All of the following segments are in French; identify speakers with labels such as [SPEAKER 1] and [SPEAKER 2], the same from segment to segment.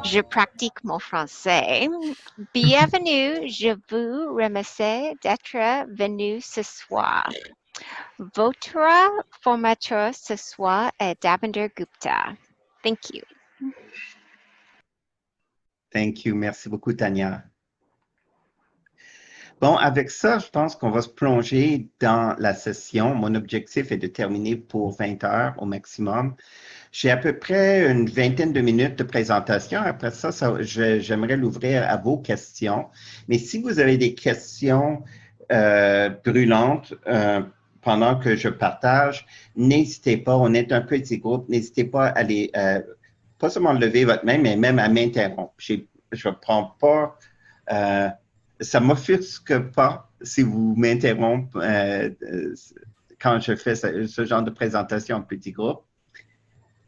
[SPEAKER 1] Je pratique mon français. Bienvenue, je vous remercie d'être venu ce soir. Votre formateur ce soir est Davinder Gupta. Thank you.
[SPEAKER 2] Thank you. Merci beaucoup, Tania. Bon, avec ça, je pense qu'on va se plonger dans la session. Mon objectif est de terminer pour 20 heures au maximum. J'ai à peu près une vingtaine de minutes de présentation. Après ça, j'aimerais l'ouvrir à vos questions. Mais si vous avez des questions brûlantes pendant que je partage, n'hésitez pas. On est un petit groupe. N'hésitez pas à aller, pas seulement lever votre main, mais même à m'interrompre. Je ne prends pas... ça ne m'offusque pas si vous m'interrompez quand je fais ce genre de présentation en petit groupe.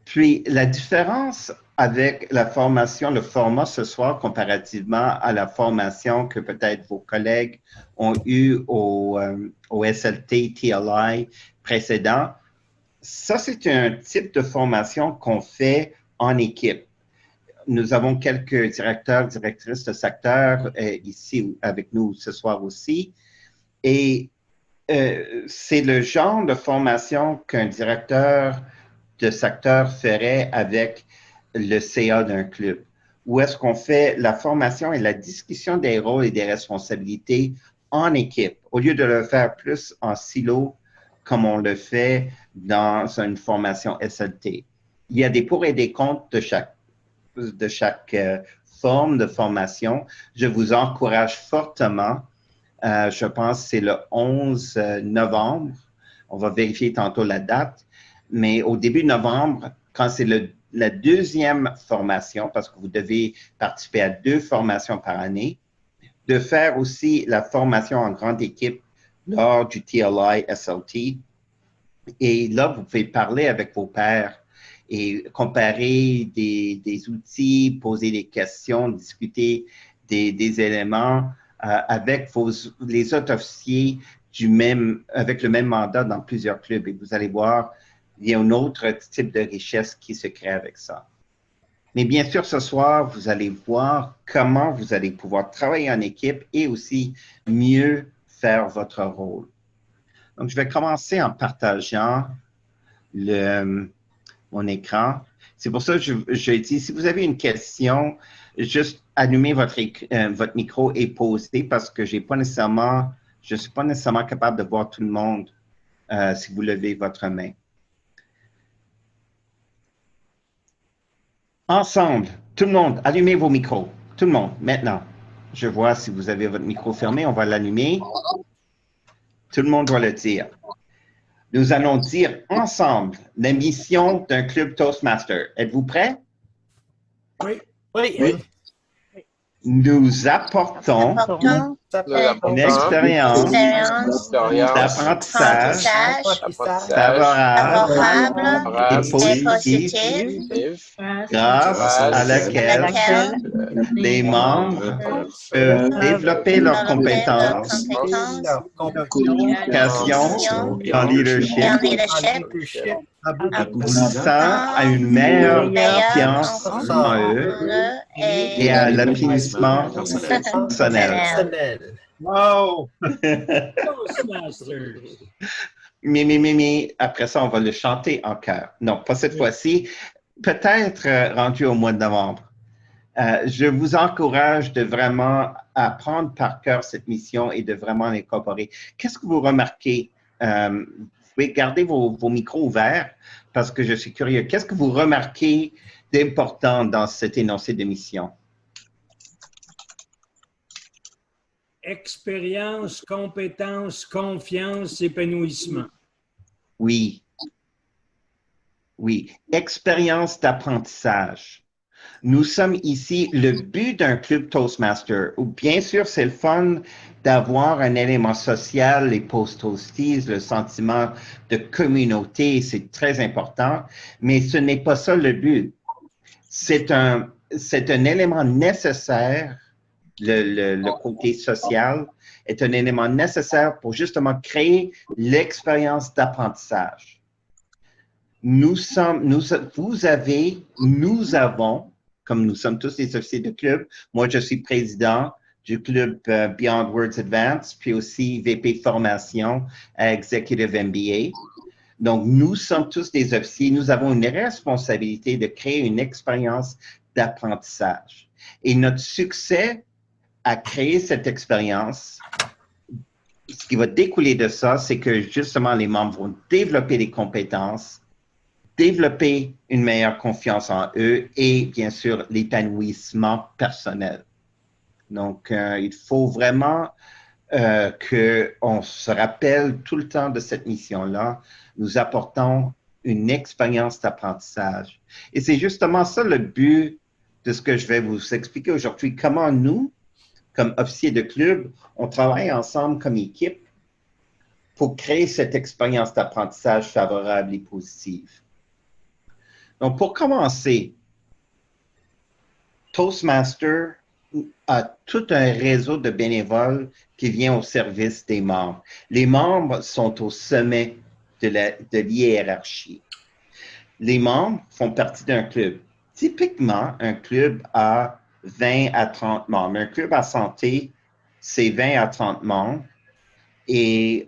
[SPEAKER 2] Puis, la différence avec la formation, le format ce soir, comparativement à la formation que peut-être vos collègues ont eue au SLT, TLI précédent, ça, c'est un type de formation qu'on fait en équipe. Nous avons quelques directeurs, directrices de secteur ici avec nous ce soir aussi. Et c'est le genre de formation qu'un directeur de secteur ferait avec le CA d'un club, où est-ce qu'on fait la formation et la discussion des rôles et des responsabilités en équipe, au lieu de le faire plus en silo comme on le fait dans une formation SLT. Il y a des pour et des contre de chaque forme de formation. Je vous encourage fortement. Je pense que c'est le 11 novembre. On va vérifier tantôt la date. Mais au début novembre, quand c'est la deuxième formation, parce que vous devez participer à 2 formations par année, de faire aussi la formation en grande équipe lors du TLI SLT. Et là, vous pouvez parler avec vos pairs et comparer des outils, poser des questions, discuter des éléments avec les autres officiers avec le même mandat dans plusieurs clubs. Et vous allez voir, il y a un autre type de richesse qui se crée avec ça. Mais bien sûr, ce soir, vous allez voir comment vous allez pouvoir travailler en équipe et aussi mieux faire votre rôle. Donc, je vais commencer en partageant mon écran. C'est pour ça que je dis, si vous avez une question, juste allumez votre micro et posez parce que je ne suis pas nécessairement capable de voir tout le monde si vous levez votre main. Ensemble, tout le monde, allumez vos micros. Tout le monde, maintenant. Je vois si vous avez votre micro fermé, on va l'allumer. Tout le monde doit le dire. Nous allons dire ensemble la mission d'un club Toastmaster. Êtes-vous prêts?
[SPEAKER 3] Oui.
[SPEAKER 4] Oui.
[SPEAKER 3] Oui.
[SPEAKER 2] Nous apportons une expérience d'apprentissage favorable et positive grâce à laquelle les membres peuvent développer leurs compétences, communication et en leadership, aboutissant à une meilleure confiance en eux et à l'épanouissement personnel.
[SPEAKER 3] Wow!
[SPEAKER 2] Mais, après ça, on va le chanter en chœur. Non, pas cette fois-ci. Peut-être rendu au mois de novembre. Je vous encourage de vraiment apprendre par cœur cette mission et de vraiment l'incorporer. Qu'est-ce que vous remarquez? Vous pouvez garder vos micros ouverts parce que je suis curieux. Qu'est-ce que vous remarquez d'important dans cet énoncé de mission?
[SPEAKER 3] Expérience, compétence, confiance, épanouissement.
[SPEAKER 2] Oui. Oui. Expérience d'apprentissage. Nous sommes ici, le but d'un club Toastmaster, où bien sûr, c'est le fun d'avoir un élément social, les post-toasties, le sentiment de communauté, c'est très important, mais ce n'est pas ça le but. C'est un élément nécessaire, le côté social est un élément nécessaire pour justement créer l'expérience d'apprentissage. Nous avons, comme nous sommes tous des officiers de club. Moi, je suis président du club Beyond Words Advance, puis aussi VP formation à Executive MBA. Donc, nous sommes tous des officiers. Nous avons une responsabilité de créer une expérience d'apprentissage. Et notre succès à créer cette expérience, ce qui va découler de ça, c'est que justement, les membres vont développer des compétences, développer une meilleure confiance en eux et, bien sûr, l'épanouissement personnel. Donc, il faut vraiment qu'on se rappelle tout le temps de cette mission-là. Nous apportons une expérience d'apprentissage. Et c'est justement ça le but de ce que je vais vous expliquer aujourd'hui. Comment nous, comme officiers de club, on travaille ensemble comme équipe pour créer cette expérience d'apprentissage favorable et positive. Donc, pour commencer, Toastmaster a tout un réseau de bénévoles qui vient au service des membres. Les membres sont au sommet de l'hiérarchie. Les membres font partie d'un club. Typiquement, un club a 20 à 30 membres. Un club à santé, c'est 20 à 30 membres. Et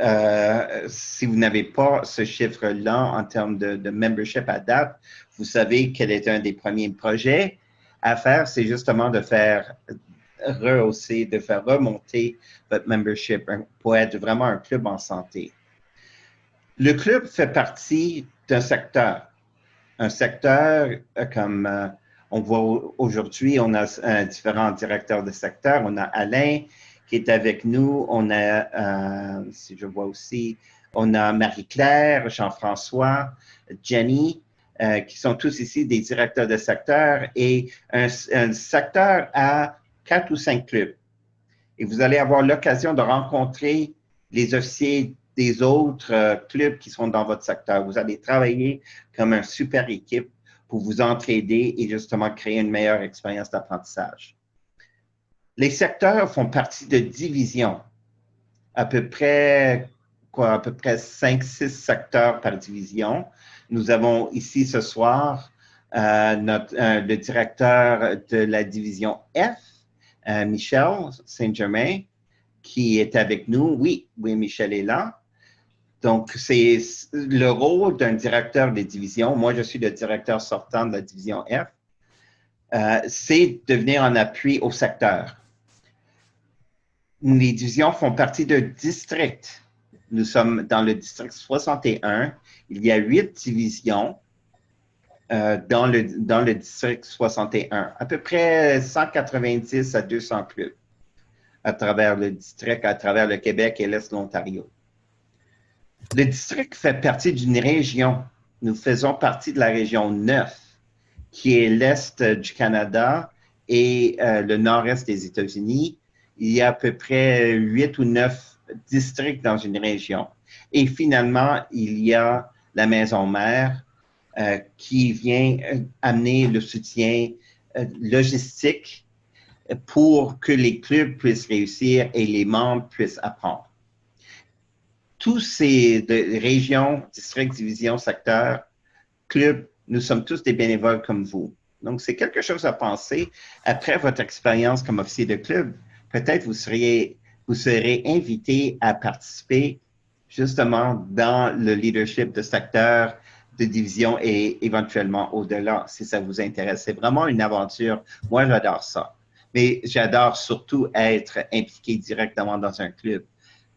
[SPEAKER 2] si vous n'avez pas ce chiffre-là en termes de membership à date, vous savez quel est un des premiers projets à faire, c'est justement de faire rehausser, de faire remonter votre membership pour être vraiment un club en santé. Le club fait partie d'un secteur. Un secteur comme on voit aujourd'hui, on a différents directeurs de secteur. On a Alain qui est avec nous. On a, si je vois aussi, on a Marie-Claire, Jean-François, Jenny, qui sont tous ici des directeurs de secteur et un secteur a 4 ou 5 clubs. Et vous allez avoir l'occasion de rencontrer les officiers des autres clubs qui sont dans votre secteur. Vous allez travailler comme une super équipe pour vous entraider et justement créer une meilleure expérience d'apprentissage. Les secteurs font partie de divisions. À peu près 5-6 secteurs par division. Nous avons ici ce soir le directeur de la division F, Michel Saint-Germain, qui est avec nous. Oui, Michel est là. Donc, c'est le rôle d'un directeur de division. Moi, je suis le directeur sortant de la division F. C'est de venir en appui au secteur. Les divisions font partie d'un district. Nous sommes dans le district 61. Il y a 8 divisions dans le district 61. À peu près 190 à 200 clubs à travers le district, à travers le Québec et l'Est de l'Ontario. Le district fait partie d'une région. Nous faisons partie de la région 9, qui est l'Est du Canada et le Nord-Est des États-Unis. Il y a à peu près 8 ou 9 districts dans une région. Et finalement, il y a la maison mère qui vient amener le soutien logistique pour que les clubs puissent réussir et les membres puissent apprendre. Tous ces régions, districts, divisions, secteurs, clubs, nous sommes tous des bénévoles comme vous. Donc, c'est quelque chose à penser. Après votre expérience comme officier de club, peut-être vous serez invité à participer justement dans le leadership de secteur, de division et éventuellement au-delà, si ça vous intéresse. C'est vraiment une aventure. Moi, j'adore ça. Mais j'adore surtout être impliqué directement dans un club.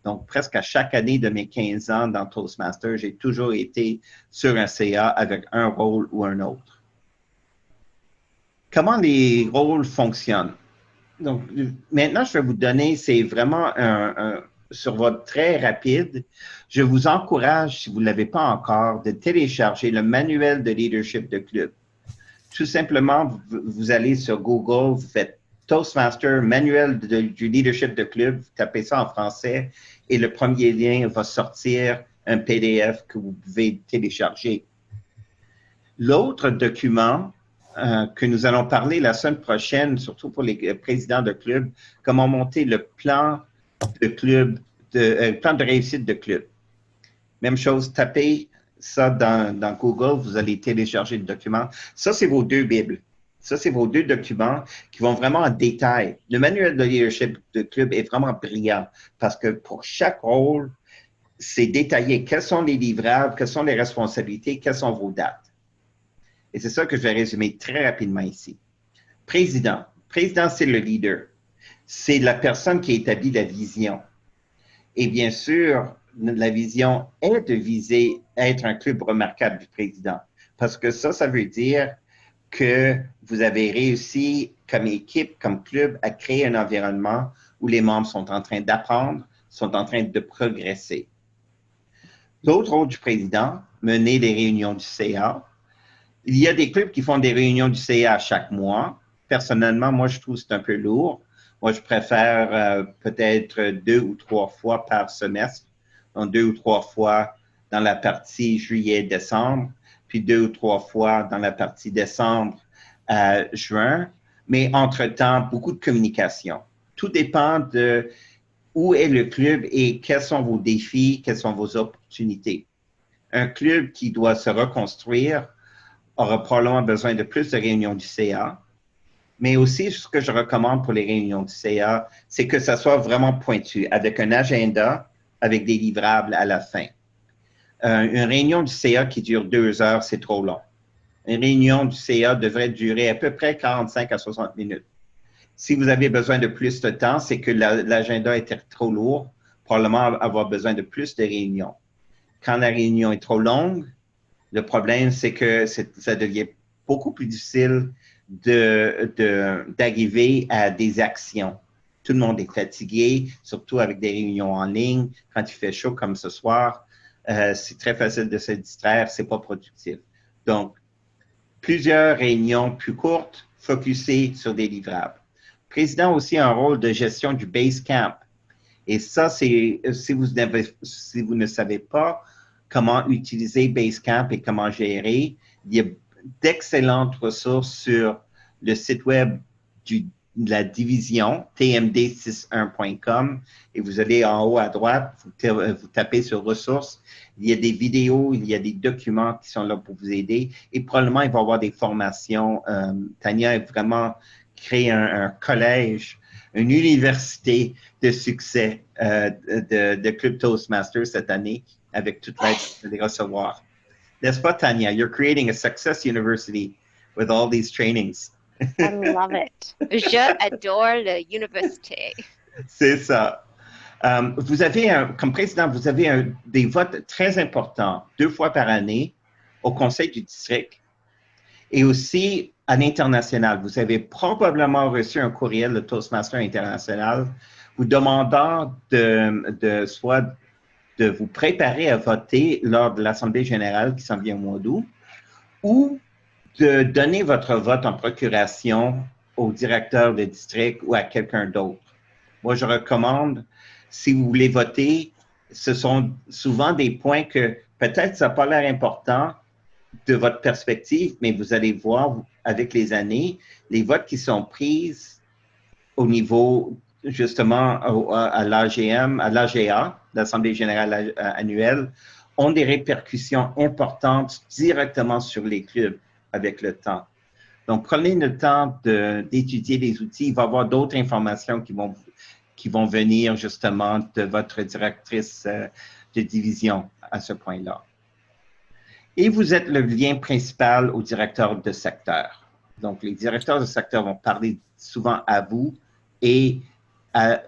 [SPEAKER 2] Donc, presque à chaque année de mes 15 ans dans Toastmasters, j'ai toujours été sur un CA avec un rôle ou un autre. Comment les rôles fonctionnent? Donc, maintenant, je vais vous donner, c'est vraiment sur votre très rapide. Je vous encourage, si vous ne l'avez pas encore, de télécharger le manuel de leadership de club. Tout simplement, vous allez sur Google, vous faites Toastmaster, manuel du leadership de club, vous tapez ça en français et le premier lien va sortir un PDF que vous pouvez télécharger. L'autre document que nous allons parler la semaine prochaine, surtout pour les présidents de club, comment monter le plan de club, plan de réussite de club. Même chose, tapez ça dans Google, vous allez télécharger le document. Ça, c'est vos 2 Bibles. Ça, c'est vos 2 documents qui vont vraiment en détail. Le manuel de leadership de club est vraiment brillant parce que pour chaque rôle, c'est détaillé. Quels sont les livrables, quelles sont les responsabilités, quelles sont vos dates. Et c'est ça que je vais résumer très rapidement ici. Président. Président, c'est le leader. C'est la personne qui établit la vision. Et bien sûr, la vision est de viser à être un club remarquable du président. Parce que ça veut dire que vous avez réussi comme équipe, comme club, à créer un environnement où les membres sont en train d'apprendre, sont en train de progresser. L'autre rôle du président, mener les réunions du CA. Il y a des clubs qui font des réunions du CA chaque mois. Personnellement, moi, je trouve que c'est un peu lourd. Moi, je préfère peut-être 2 ou 3 fois par semestre, donc 2 ou 3 fois dans la partie juillet-décembre, puis 2 ou 3 fois dans la partie décembre à juin. Mais entre-temps, beaucoup de communication. Tout dépend de où est le club et quels sont vos défis, quelles sont vos opportunités. Un club qui doit se reconstruire aura probablement besoin de plus de réunions du CA. Mais aussi, ce que je recommande pour les réunions du CA, c'est que ça soit vraiment pointu, avec un agenda, avec des livrables à la fin. Une réunion du CA qui dure 2 heures, c'est trop long. Une réunion du CA devrait durer à peu près 45 à 60 minutes. Si vous avez besoin de plus de temps, c'est que l'agenda est trop lourd, probablement avoir besoin de plus de réunions. Quand la réunion est trop longue, le problème, c'est que ça devient beaucoup plus difficile d'arriver à des actions. Tout le monde est fatigué, surtout avec des réunions en ligne. Quand il fait chaud comme ce soir, c'est très facile de se distraire, c'est pas productif. Donc, plusieurs réunions plus courtes, focusées sur des livrables. Le président a aussi un rôle de gestion du Basecamp. Et ça, c'est si vous ne savez pas comment utiliser Basecamp et comment gérer, il y a d'excellentes ressources sur le site web de la division, tmd61.com, et vous allez en haut à droite, vous tapez sur ressources, il y a des vidéos, il y a des documents qui sont là pour vous aider, et probablement il va y avoir des formations. Tania a vraiment créé un collège, une université de succès de Club Toastmasters cette année, avec toute l'aide que vous allez recevoir. N'est-ce pas, Tania? You're creating a success university with all these trainings.
[SPEAKER 1] I love it. J'adore la université.
[SPEAKER 2] C'est ça. Vous avez, comme président, vous avez des votes très importants 2 fois par année au conseil du district et aussi à l'international. Vous avez probablement reçu un courriel de Toastmaster International vous demandant soit de vous préparer à voter lors de l'Assemblée générale qui s'en vient au mois d'août, ou de donner votre vote en procuration au directeur de district ou à quelqu'un d'autre. Moi, je recommande, si vous voulez voter, ce sont souvent des points que peut-être ça n'a pas l'air important de votre perspective, mais vous allez voir avec les années, les votes qui sont pris au niveau justement à l'AGM, à l'AGA, l'Assemblée générale annuelle, ont des répercussions importantes directement sur les clubs avec le temps. Donc, prenez le temps d'étudier les outils. Il va y avoir d'autres informations qui vont venir justement de votre directrice de division à ce point-là. Et vous êtes le lien principal au directeur de secteur. Donc, les directeurs de secteur vont parler souvent à vous et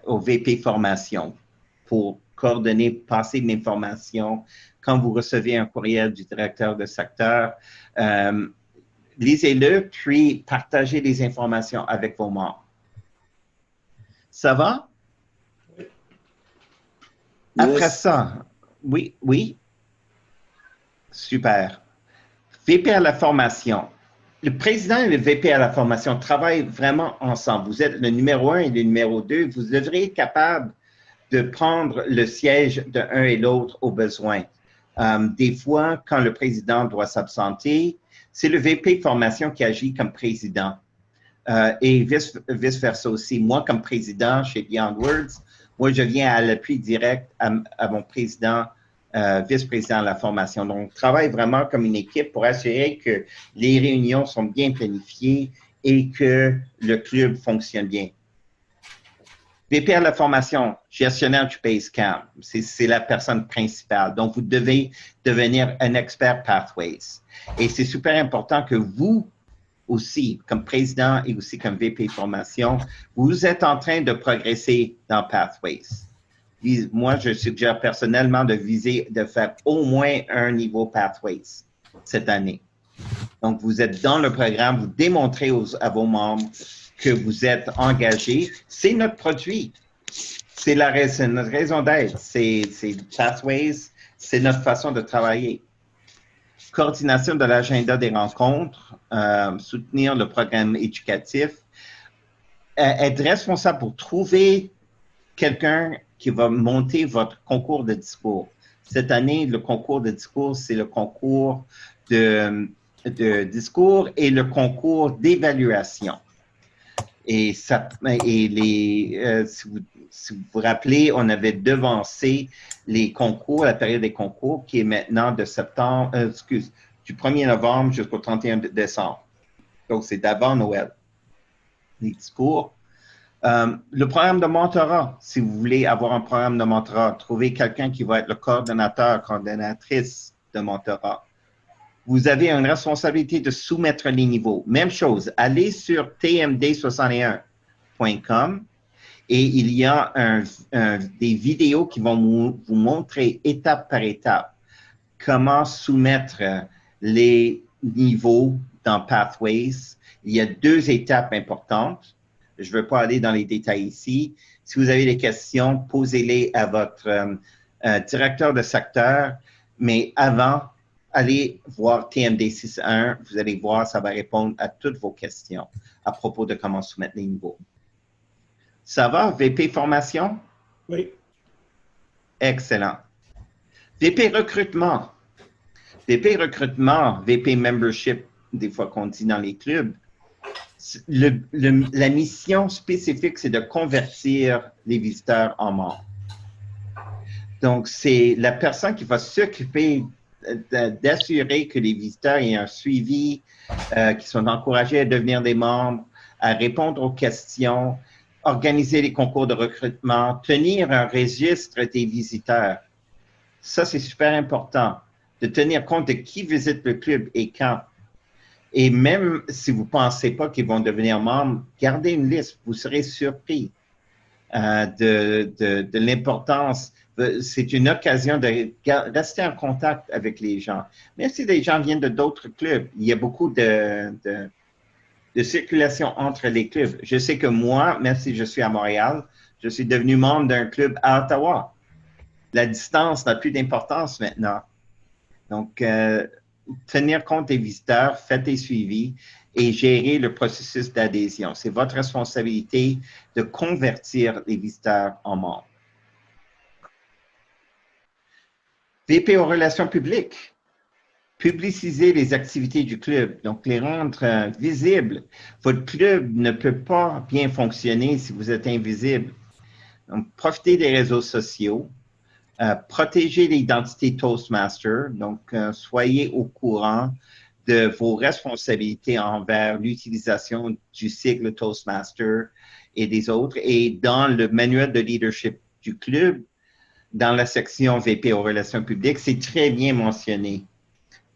[SPEAKER 2] au VP formation pour coordonner, passer de l'information. Quand vous recevez un courriel du directeur de secteur, lisez-le, puis partagez les informations avec vos membres. Ça va?
[SPEAKER 3] Oui.
[SPEAKER 2] Après ça, oui. Super. VP à la formation. Le président et le VP à la formation travaillent vraiment ensemble. Vous êtes le numéro 1 et le numéro 2. Vous devrez être capable de prendre le siège de un et l'autre au besoin. Des fois, quand le président doit s'absenter, c'est le VP formation qui agit comme président. Et vice-versa aussi. Moi, comme président chez Beyond Words, moi, je viens à l'appui direct à mon président, vice-président de la formation. Donc, on travaille vraiment comme une équipe pour assurer que les réunions sont bien planifiées et que le club fonctionne bien. VP à la formation, gestionnaire du Basecamp, c'est la personne principale. Donc, vous devez devenir un expert Pathways. Et c'est super important que vous aussi, comme président et aussi comme VP formation, vous êtes en train de progresser dans Pathways. Moi, je suggère personnellement de faire au moins un niveau Pathways cette année. Donc, vous êtes dans le programme, vous démontrez à vos membres que vous êtes engagés. C'est notre produit. C'est notre raison d'être. C'est Pathways, c'est notre façon de travailler. Coordination de l'agenda des rencontres, soutenir le programme éducatif, être responsable pour trouver quelqu'un qui va monter votre concours de discours. Cette année, le concours de discours, c'est le concours de discours et le concours d'évaluation. Et si vous vous rappelez, on avait devancé les concours, la période des concours, qui est maintenant de du 1er novembre jusqu'au 31 décembre. Donc, c'est d'avant Noël. Les discours. Le programme de mentorat, si vous voulez avoir un programme de mentorat, trouvez quelqu'un qui va être le coordonnatrice de mentorat. Vous avez une responsabilité de soumettre les niveaux. Même chose, allez sur tmd61.com et il y a des vidéos qui vont vous montrer étape par étape comment soumettre les niveaux dans Pathways. Il y a 2 étapes importantes. Je ne veux pas aller dans les détails ici. Si vous avez des questions, posez-les à votre directeur de secteur, mais avant, allez voir TMD 6.1, vous allez voir, ça va répondre à toutes vos questions à propos de comment soumettre les niveaux. Ça va, VP formation?
[SPEAKER 3] Oui.
[SPEAKER 2] Excellent. VP recrutement. VP recrutement, VP membership, des fois qu'on dit dans les clubs. La mission spécifique, c'est de convertir les visiteurs en membres. Donc, c'est la personne qui va s'occuper d'assurer que les visiteurs aient un suivi, qu'ils sont encouragés à devenir des membres, à répondre aux questions, organiser les concours de recrutement, tenir un registre des visiteurs. Ça, c'est super important, de tenir compte de qui visite le club et quand. Et même si vous ne pensez pas qu'ils vont devenir membres, gardez une liste, vous serez surpris de l'importance. C'est une occasion de rester en contact avec les gens. Même si les gens viennent d'autres clubs, il y a beaucoup de circulation entre les clubs. Je sais que moi, même si je suis à Montréal, je suis devenu membre d'un club à Ottawa. La distance n'a plus d'importance maintenant. Donc, tenir compte des visiteurs, faites des suivis et gérer le processus d'adhésion. C'est votre responsabilité de convertir les visiteurs en membres. VP aux relations publiques. Publiciser les activités du club, donc les rendre visibles. Votre club ne peut pas bien fonctionner si vous êtes invisible. Donc, profitez des réseaux sociaux. Protégez l'identité Toastmaster, donc soyez au courant de vos responsabilités envers l'utilisation du cycle Toastmaster et des autres. Et dans le manuel de leadership du club, dans la section VP aux relations publiques, c'est très bien mentionné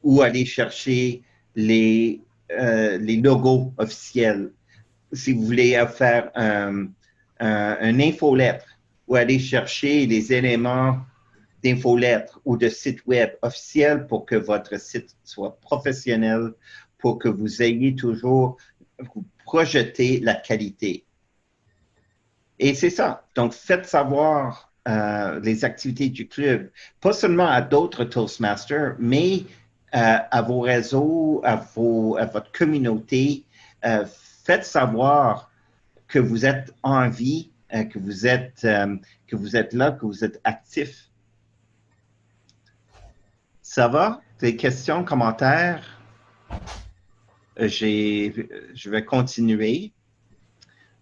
[SPEAKER 2] où aller chercher les logos officiels. Si vous voulez faire un infolettre ou aller chercher les éléments d'infolettre ou de site web officiel pour que votre site soit professionnel, pour que vous ayez toujours, vous projetez la qualité. Et c'est ça. Donc, faites savoir les activités du club, pas seulement à d'autres Toastmasters, mais à vos réseaux, à votre communauté. Faites savoir que vous êtes en vie, que vous êtes là, que vous êtes actif. Ça va? Des questions, commentaires? Je vais continuer.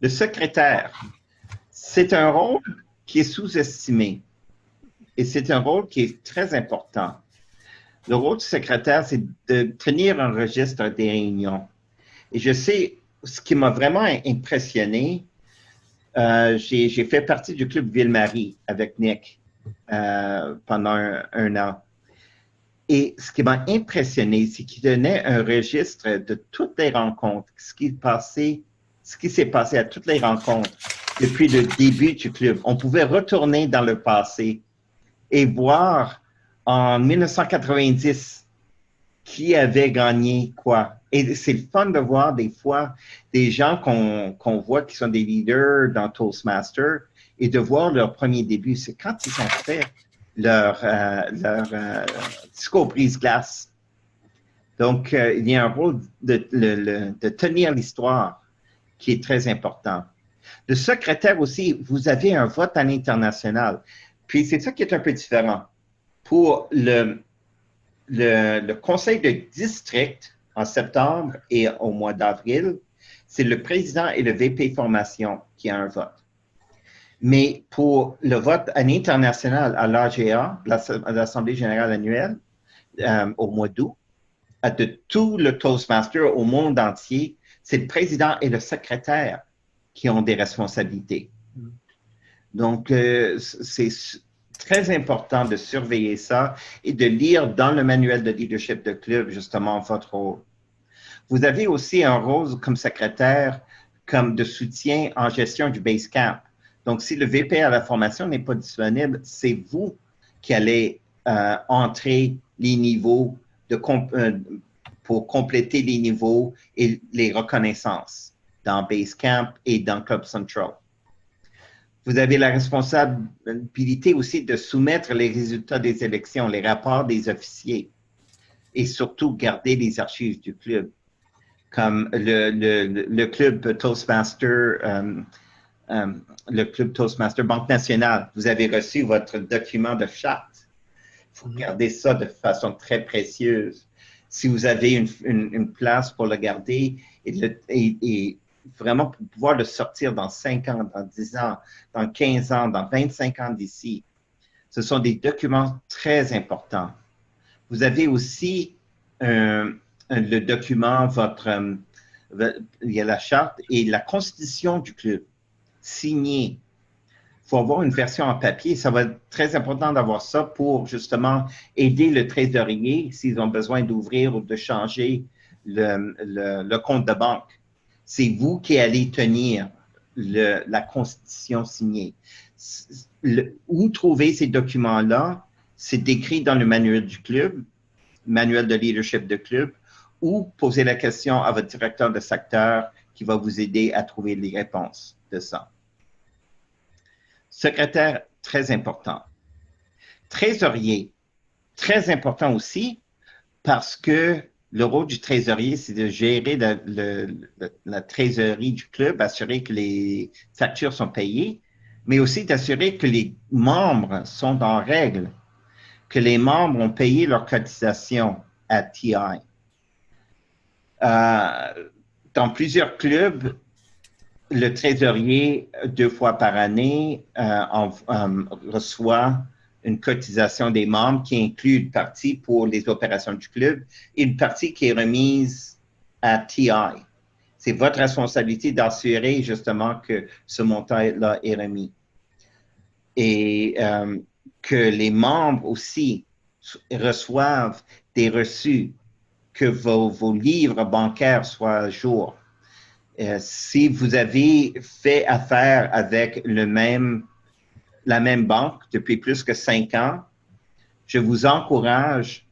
[SPEAKER 2] Le secrétaire, c'est un rôle qui est sous-estimé et c'est un rôle qui est très important. Le rôle du secrétaire, c'est de tenir un registre des réunions. Et je sais, ce qui m'a vraiment impressionné, j'ai fait partie du club Ville-Marie avec Nick pendant un an. Et ce qui m'a impressionné, c'est qu'il donnait un registre de toutes les rencontres, ce qui s'est passé à toutes les rencontres depuis le début du club. On pouvait retourner dans le passé et voir en 1990 qui avait gagné quoi. Et c'est le fun de voir des fois des gens qu'on voit qui sont des leaders dans Toastmaster et de voir leur premier début. C'est quand ils ont fait leur discours brise-glace. Donc, il y a un rôle de tenir l'histoire qui est très important. Le secrétaire aussi, vous avez un vote à l'international. Puis, c'est ça qui est un peu différent. Pour le conseil de district, en septembre et au mois d'avril, c'est le président et le VP formation qui a un vote. Mais pour le vote à l'international, à l'AGA, l'Assemblée générale annuelle, au mois d'août, de tout le Toastmaster au monde entier, c'est le président et le secrétaire qui ont des responsabilités. Donc, c'est très important de surveiller ça et de lire dans le manuel de leadership de club, justement, votre rôle. Vous avez aussi un rôle comme secrétaire, comme de soutien en gestion du base camp. Donc, si le VP à la formation n'est pas disponible, c'est vous qui allez entrer les niveaux pour compléter les niveaux et les reconnaissances dans base camp et dans Club Central. Vous avez la responsabilité aussi de soumettre les résultats des élections, les rapports des officiers et surtout garder les archives du club. Comme le club Toastmaster, le club Toastmaster Banque Nationale. Vous avez reçu votre document de charte. Il faut garder ça de façon très précieuse. Si vous avez une place pour le garder et vraiment pour pouvoir le sortir dans 5 ans, dans 10 ans, dans 15 ans, dans 25 ans d'ici, ce sont des documents très importants. Vous avez aussi le document, il y a la charte et la constitution du club signée. Il faut avoir une version en papier. Ça va être très important d'avoir ça pour justement aider le trésorier s'ils ont besoin d'ouvrir ou de changer le compte de banque. C'est vous qui allez tenir la constitution signée. Où trouver ces documents-là? C'est décrit dans le manuel du club, manuel de leadership de club, ou poser la question à votre directeur de secteur qui va vous aider à trouver les réponses de ça. Secrétaire, très important. Trésorier, très important aussi parce que le rôle du trésorier, c'est de gérer la trésorerie du club, assurer que les factures sont payées, mais aussi d'assurer que les membres sont en règle, que les membres ont payé leur cotisation à TI. Dans plusieurs clubs, le trésorier, 2 fois par année, reçoit une cotisation des membres qui inclut une partie pour les opérations du club et une partie qui est remise à TI. C'est votre responsabilité d'assurer justement que ce montant-là est remis. Et que les membres aussi reçoivent des reçus, que vos livres bancaires soient à jour. Si vous avez fait affaire avec la même banque depuis plus que 5 ans, je vous encourage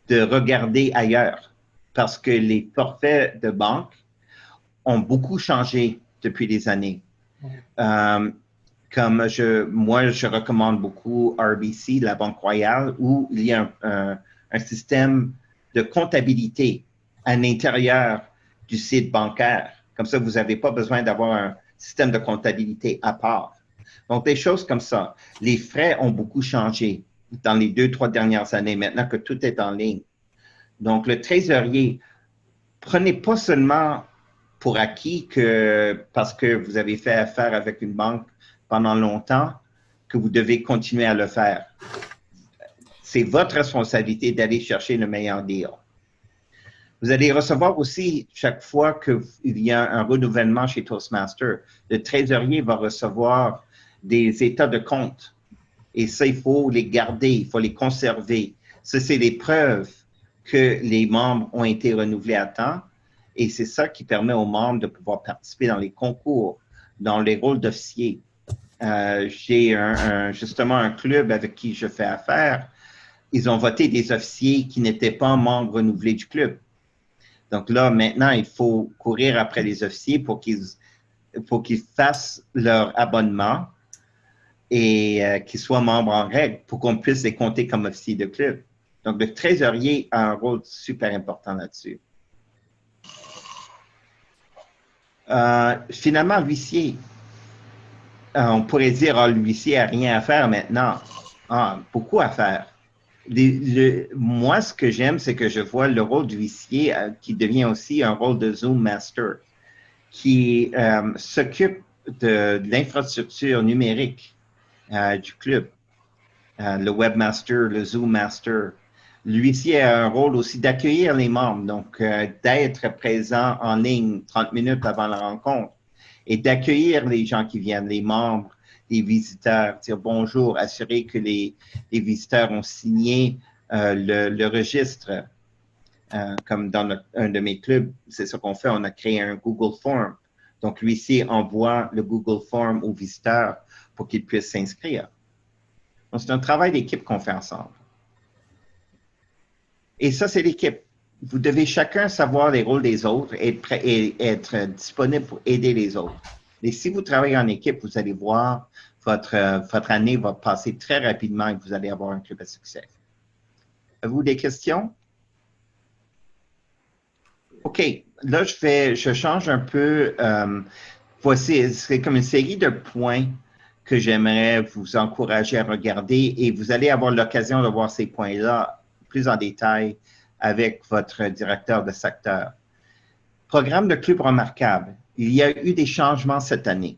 [SPEAKER 2] de regarder ailleurs parce que les forfaits de banque ont beaucoup changé depuis des années. Comme moi, je recommande beaucoup RBC, la Banque Royale, où il y a un système de comptabilité à l'intérieur du site bancaire. Comme ça, vous n'avez pas besoin d'avoir un système de comptabilité à part. Donc, des choses comme ça. Les frais ont beaucoup changé dans les 2-3 dernières années, maintenant que tout est en ligne. Donc, le trésorier, prenez pas seulement pour acquis que parce que vous avez fait affaire avec une banque pendant longtemps, que vous devez continuer à le faire. C'est votre responsabilité d'aller chercher le meilleur deal. Vous allez recevoir aussi, chaque fois qu'il y a un renouvellement chez Toastmaster, le trésorier va recevoir des états de compte. Et ça, il faut les garder, il faut les conserver. Ça, c'est les preuves que les membres ont été renouvelés à temps. Et c'est ça qui permet aux membres de pouvoir participer dans les concours, dans les rôles d'officier. J'ai justement un club avec qui je fais affaire. Ils ont voté des officiers qui n'étaient pas membres renouvelés du club. Donc là, maintenant, il faut courir après les officiers pour qu'ils fassent leur abonnement et qu'ils soient membres en règle pour qu'on puisse les compter comme officiers de club. Donc, le trésorier a un rôle super important là-dessus. Finalement, l'huissier. On pourrait dire, l'huissier n'a rien à faire maintenant. Beaucoup à faire. Moi, ce que j'aime, c'est que je vois le rôle d'huissier qui devient aussi un rôle de Zoom Master, qui s'occupe de l'infrastructure numérique du club. Le Webmaster, le Zoom Master. L'huissier a un rôle aussi d'accueillir les membres, donc d'être présent en ligne 30 minutes avant la rencontre et d'accueillir les gens qui viennent, les membres, les visiteurs, dire bonjour, assurer que les visiteurs ont signé le registre. Comme dans un de mes clubs, c'est ce qu'on fait, on a créé un Google Form. Donc, l'huissier envoie le Google Form aux visiteurs pour qu'ils puissent s'inscrire. Donc, c'est un travail d'équipe qu'on fait ensemble. Et ça, c'est l'équipe. Vous devez chacun savoir les rôles des autres et être disponible pour aider les autres. Et si vous travaillez en équipe, vous allez voir votre année va passer très rapidement et vous allez avoir un club à succès. Avez-vous des questions? OK. Là, je change un peu. Voici, c'est comme une série de points que j'aimerais vous encourager à regarder et vous allez avoir l'occasion de voir ces points-là plus en détail avec votre directeur de secteur. Programme de club remarquable. Il y a eu des changements cette année.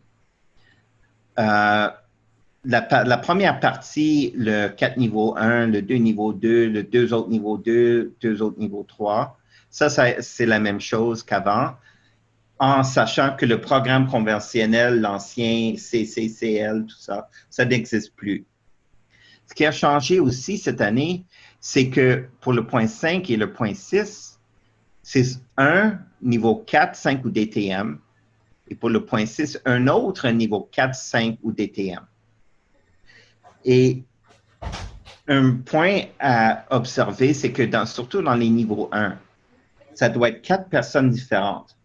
[SPEAKER 2] La première partie, le 4 niveau 1, le 2 niveau 2, le 2 autres niveau 2, 2 autres niveau 3, ça c'est la même chose qu'avant, en sachant que le programme conventionnel, l'ancien CCCL, tout ça, ça n'existe plus. Ce qui a changé aussi cette année, c'est que pour le point 5 et le point 6, c'est un niveau 4, 5 ou DTM, et pour le point 6, un autre niveau 4, 5 ou DTM. Et un point à observer, c'est que surtout dans les niveaux 1, ça doit être 4 personnes différentes.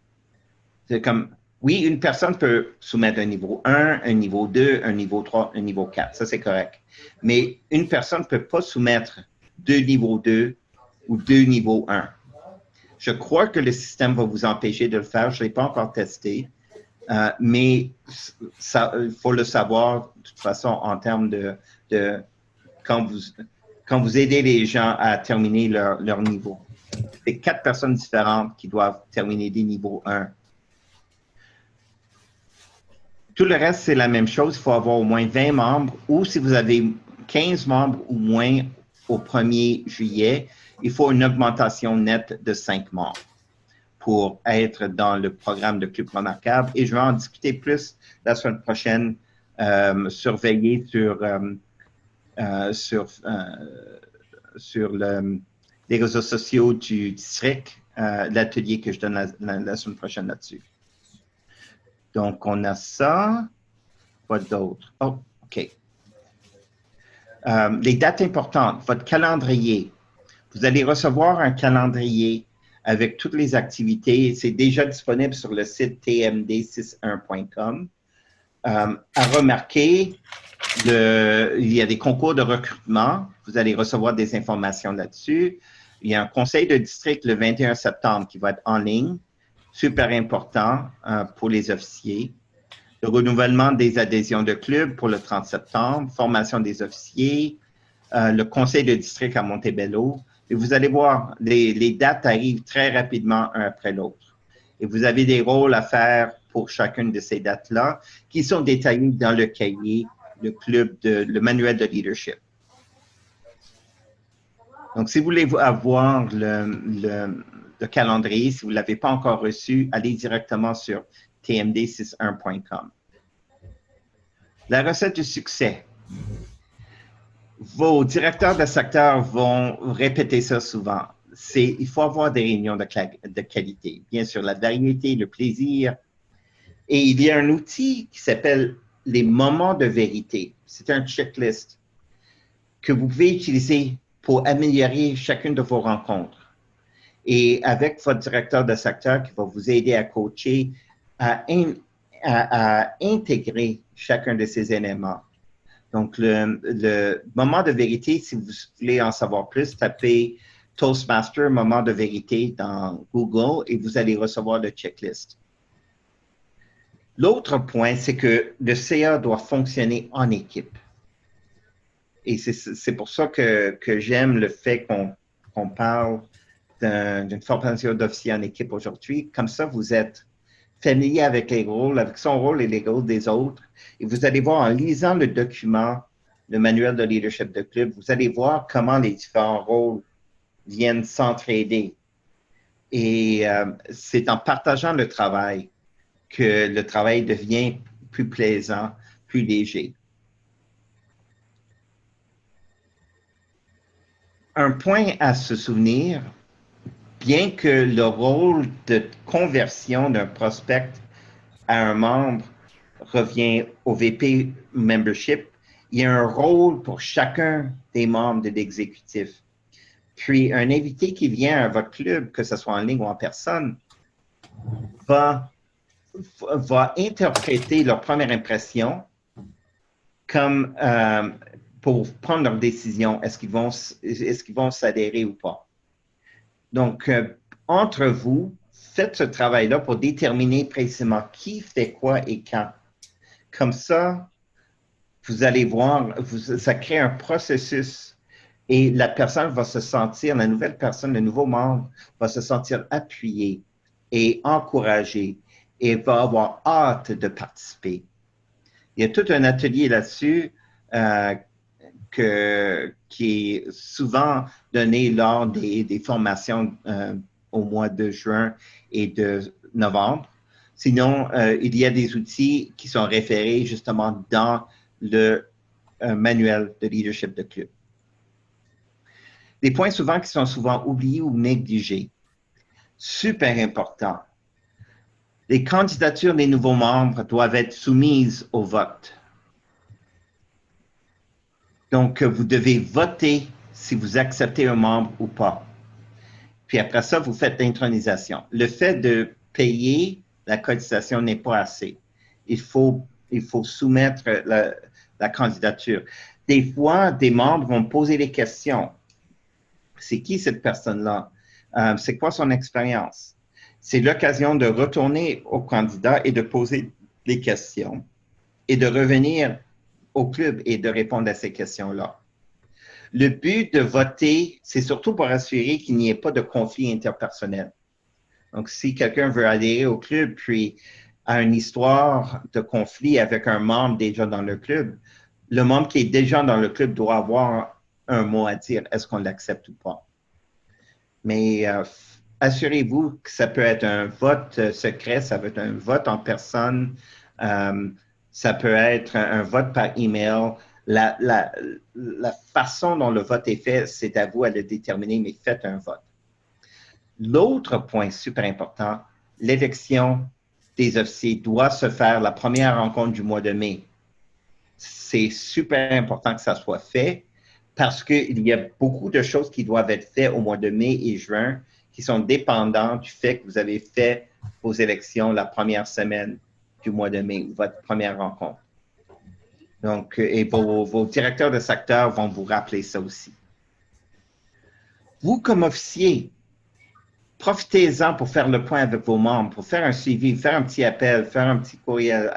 [SPEAKER 2] C'est comme, oui, une personne peut soumettre un niveau 1, un niveau 2, un niveau 3, un niveau 4. Ça, c'est correct. Mais une personne ne peut pas soumettre 2 niveaux 2 ou 2 niveaux 1. Je crois que le système va vous empêcher de le faire. Je ne l'ai pas encore testé. Mais il faut le savoir de toute façon en termes de quand vous aidez les gens à terminer leur niveau. C'est 4 personnes différentes qui doivent terminer des niveaux 1. Tout le reste, c'est la même chose. Il faut avoir au moins 20 membres ou si vous avez 15 membres ou moins au 1er juillet, il faut une augmentation nette de 5 membres pour être dans le programme de Club Remarquable. Et je vais en discuter plus la semaine prochaine, surveiller sur les réseaux sociaux du district, l'atelier que je donne la semaine prochaine là-dessus. Donc, on a ça. Quoi d'autre? Oh, OK. Les dates importantes, votre calendrier. Vous allez recevoir un calendrier avec toutes les activités. C'est déjà disponible sur le site tmd61.com. À remarquer, il y a des concours de recrutement. Vous allez recevoir des informations là-dessus. Il y a un conseil de district le 21 septembre qui va être en ligne. Super important pour les officiers. Le renouvellement des adhésions de club pour le 30 septembre, formation des officiers, le conseil de district à Montebello. Et vous allez voir, les dates arrivent très rapidement un après l'autre. Et vous avez des rôles à faire pour chacune de ces dates-là qui sont détaillés dans le cahier, le manuel de leadership. Donc, si vous voulez avoir de calendrier. Si vous ne l'avez pas encore reçu, allez directement sur tmd61.com. La recette du succès. Vos directeurs de secteur vont répéter ça souvent. Il faut avoir des réunions de qualité. Bien sûr, la variété, le plaisir. Et il y a un outil qui s'appelle les moments de vérité. C'est un checklist que vous pouvez utiliser pour améliorer chacune de vos rencontres. Et avec votre directeur de secteur qui va vous aider à coacher, à intégrer chacun de ces éléments. Donc, le moment de vérité, si vous voulez en savoir plus, tapez Toastmaster, moment de vérité dans Google et vous allez recevoir le checklist. L'autre point, c'est que le CA doit fonctionner en équipe. Et c'est pour ça que j'aime le fait qu'on parle d'une formation d'officier en équipe aujourd'hui. Comme ça, vous êtes familier avec les rôles, avec son rôle et les rôles des autres. Et vous allez voir, en lisant le document, le manuel de leadership de club, vous allez voir comment les différents rôles viennent s'entraider. Et c'est en partageant le travail que le travail devient plus plaisant, plus léger. Un point à se souvenir, bien que le rôle de conversion d'un prospect à un membre revient au VP Membership, il y a un rôle pour chacun des membres de l'exécutif. Puis, un invité qui vient à votre club, que ce soit en ligne ou en personne, va interpréter leur première impression comme pour prendre leur décision. Est-ce qu'ils vont s'adhérer ou pas? Donc, entre vous, faites ce travail-là pour déterminer précisément qui fait quoi et quand. Comme ça, vous allez voir, ça crée un processus et la personne va se sentir, la nouvelle personne, le nouveau membre va se sentir appuyé et encouragé et va avoir hâte de participer. Il y a tout un atelier là-dessus qui est souvent donné lors des formations au mois de juin et de novembre. Sinon, il y a des outils qui sont référés justement dans le manuel de leadership de club. Des points souvent qui sont souvent oubliés ou négligés. Super important. Les candidatures des nouveaux membres doivent être soumises au vote. Donc, vous devez voter si vous acceptez un membre ou pas. Puis après ça, vous faites l'intronisation. Le fait de payer la cotisation n'est pas assez. Il faut soumettre la candidature. Des fois, des membres vont poser des questions. C'est qui cette personne-là? C'est quoi son expérience? C'est l'occasion de retourner au candidat et de poser des questions et de revenir au club et de répondre à ces questions-là. Le but de voter, c'est surtout pour assurer qu'il n'y ait pas de conflit interpersonnel. Donc, si quelqu'un veut adhérer au club, puis a une histoire de conflit avec un membre déjà dans le club, le membre qui est déjà dans le club doit avoir un mot à dire. Est-ce qu'on l'accepte ou pas? Mais assurez-vous que ça peut être un vote secret, ça peut être un vote en personne, ça peut être un vote par email. La façon dont le vote est fait, c'est à vous à le déterminer, mais faites un vote. L'autre point super important, l'élection des officiers doit se faire la première rencontre du mois de mai. C'est super important que ça soit fait parce qu'il y a beaucoup de choses qui doivent être faites au mois de mai et juin qui sont dépendantes du fait que vous avez fait vos élections la première semaine du mois de mai, votre première rencontre. Donc, et vos directeurs de secteur vont vous rappeler ça aussi. Vous, comme officier, profitez-en pour faire le point avec vos membres, pour faire un suivi, faire un petit appel, faire un petit courriel,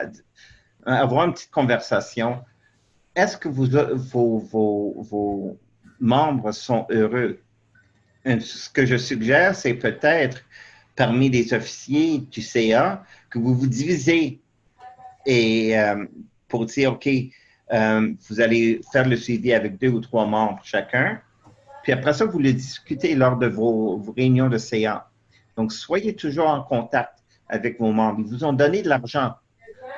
[SPEAKER 2] avoir une petite conversation. Est-ce que vos membres sont heureux? Ce que je suggère, c'est peut-être parmi les officiers du CA que vous vous divisez et pour dire, OK, vous allez faire le suivi avec 2 ou 3 membres chacun. Puis après ça, vous le discutez lors de vos réunions de CA. Donc, soyez toujours en contact avec vos membres. Ils vous ont donné de l'argent.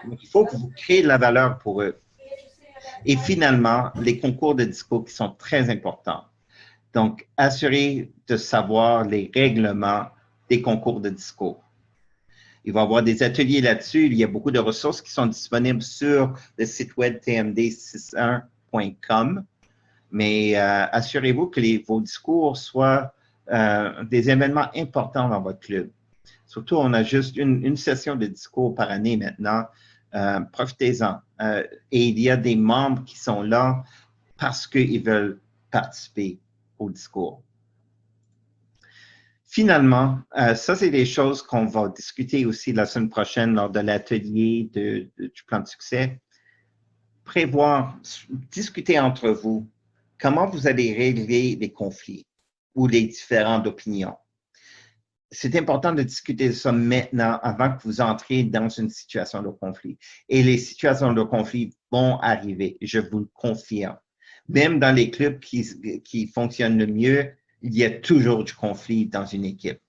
[SPEAKER 2] Donc, il faut que vous créez de la valeur pour eux. Et finalement, les concours de discours qui sont très importants. Donc, assurez de savoir les règlements des concours de discours. Il va y avoir des ateliers là-dessus. Il y a beaucoup de ressources qui sont disponibles sur le site web tmd61.com. Mais assurez-vous que vos discours soient des événements importants dans votre club. Surtout, on a juste une session de discours par année maintenant. Profitez-en. Et il y a des membres qui sont là parce qu'ils veulent participer au discours. Finalement, ça, c'est des choses qu'on va discuter aussi la semaine prochaine lors de l'atelier du plan de succès. Prévoir, discuter entre vous comment vous allez régler les conflits ou les différentes opinions. C'est important de discuter de ça maintenant avant que vous entriez dans une situation de conflit. Et les situations de conflit vont arriver, je vous le confirme. Même dans les clubs qui fonctionnent le mieux, il y a toujours du conflit dans une équipe.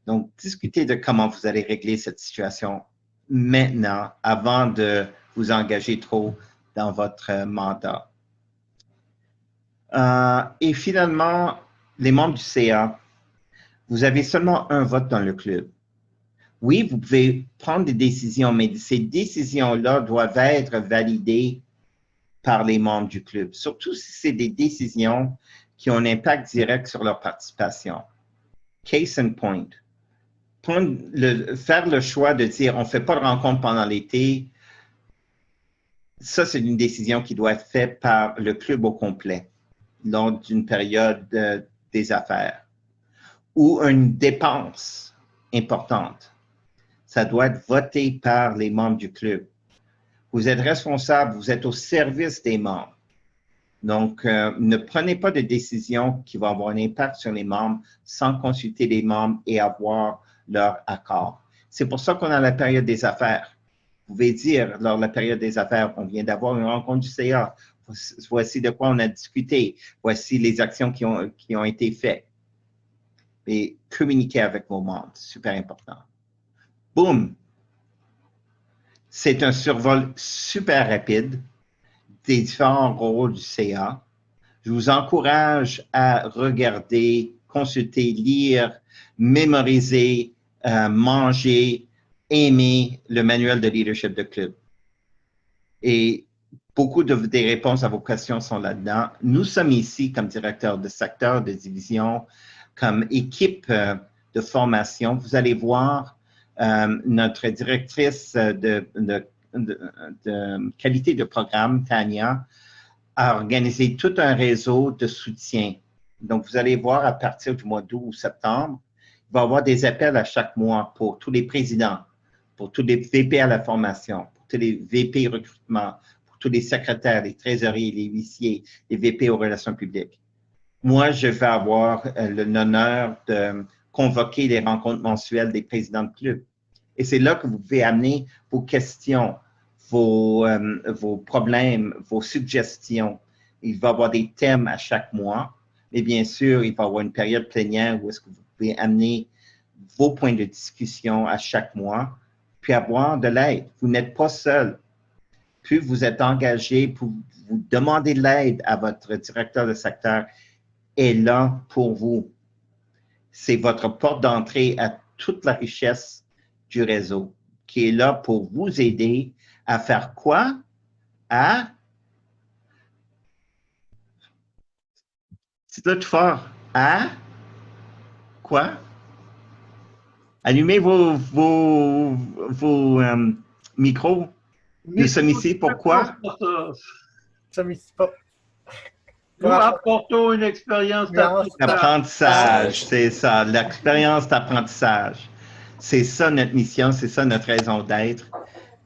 [SPEAKER 2] Donc, discutez de comment vous allez régler cette situation maintenant avant de vous engager trop dans votre mandat. Et finalement, les membres du CA, vous avez seulement un vote dans le club. Oui, vous pouvez prendre des décisions, mais ces décisions-là doivent être validées par les membres du club, surtout si c'est des décisions qui ont un impact direct sur leur participation. Case in point. Faire le choix de dire on ne fait pas de rencontre pendant l'été, ça, c'est une décision qui doit être faite par le club au complet lors d'une période des affaires ou une dépense importante. Ça doit être voté par les membres du club. Vous êtes responsable, vous êtes au service des membres. Donc, ne prenez pas de décision qui va avoir un impact sur les membres sans consulter les membres et avoir leur accord. C'est pour ça qu'on a la période des affaires. Vous pouvez dire, lors de la période des affaires, on vient d'avoir une rencontre du CA. Voici de quoi on a discuté. Voici les actions qui ont été faites. Et communiquer avec vos membres, super important. Boum! C'est un survol super rapide des différents rôles du CA. Je vous encourage à regarder, consulter, lire, mémoriser, manger, aimer le manuel de leadership de club. Et beaucoup des réponses à vos questions sont là-dedans. Nous sommes ici comme directeur de secteur, de division, comme équipe de formation. Vous allez voir notre directrice de qualité de programme, Tania, a organisé tout un réseau de soutien. Donc, vous allez voir à partir du mois d'août ou septembre, il va y avoir des appels à chaque mois pour tous les présidents, pour tous les VP à la formation, pour tous les VP recrutement, pour tous les secrétaires, les trésoriers, les huissiers, les VP aux relations publiques. Moi, je vais avoir l'honneur de convoquer les rencontres mensuelles des présidents de club. Et c'est là que vous pouvez amener vos questions, vos problèmes, vos suggestions. Il va y avoir des thèmes à chaque mois. Et bien sûr, il va y avoir une période plénière où est-ce que vous pouvez amener vos points de discussion à chaque mois, puis avoir de l'aide. Vous n'êtes pas seul. Plus vous êtes engagé pour vous demander de l'aide à votre directeur de secteur, est là pour vous. C'est votre porte d'entrée à toute la richesse du réseau qui est là pour vous aider à faire quoi? C'est tout fort. Quoi? Allumez vos micros. Nous sommes ici pourquoi?
[SPEAKER 4] Nous apportons une expérience
[SPEAKER 2] d'apprentissage. C'est ça, l'expérience d'apprentissage. C'est ça notre mission, c'est ça notre raison d'être.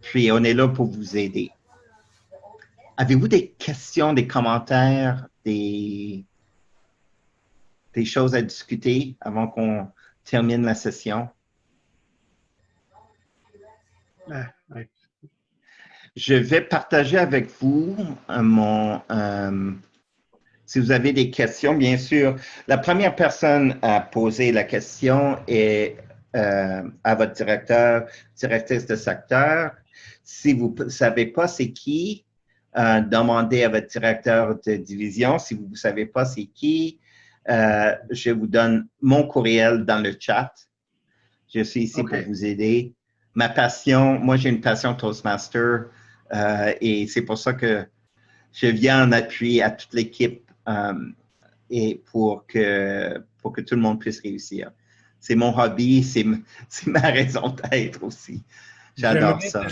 [SPEAKER 2] Puis on est là pour vous aider. Avez-vous des questions, des commentaires, des choses à discuter avant qu'on termine la session? Je vais partager avec vous Si vous avez des questions, bien sûr, la première personne à poser la question est à votre directeur, directrice de secteur. Si vous ne savez pas c'est qui, demandez à votre directeur de division. Si vous ne savez pas c'est qui, je vous donne mon courriel dans le chat. Je suis ici pour vous aider. Ma passion, moi j'ai une passion Toastmaster et c'est pour ça que je viens en appui à toute l'équipe et pour que tout le monde puisse réussir. C'est mon hobby, c'est ma raison d'être aussi. J'adore ça.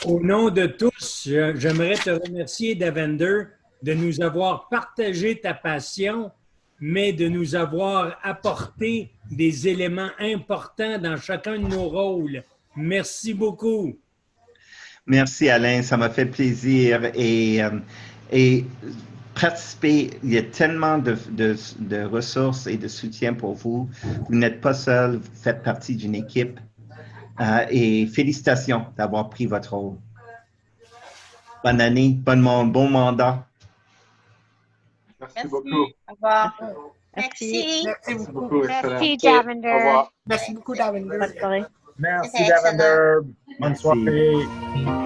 [SPEAKER 3] Au nom de tous, j'aimerais te remercier, Davender, de nous avoir partagé ta passion, mais de nous avoir apporté des éléments importants dans chacun de nos rôles. Merci beaucoup.
[SPEAKER 2] Merci, Alain. Ça m'a fait plaisir. Et participer, il y a tellement de ressources et de soutien pour vous. Vous n'êtes pas seul, vous faites partie d'une équipe. Et félicitations d'avoir pris votre rôle. Bonne année, bon mandat.
[SPEAKER 5] Merci beaucoup. Au revoir.
[SPEAKER 1] Merci.
[SPEAKER 5] Merci beaucoup.
[SPEAKER 1] Merci, Davender.
[SPEAKER 5] Au revoir.
[SPEAKER 6] Merci beaucoup, Davender.
[SPEAKER 1] Bonne soirée.
[SPEAKER 7] Merci,
[SPEAKER 5] C'était excellent.
[SPEAKER 7] Davender. Bonne
[SPEAKER 2] Merci.
[SPEAKER 7] soirée.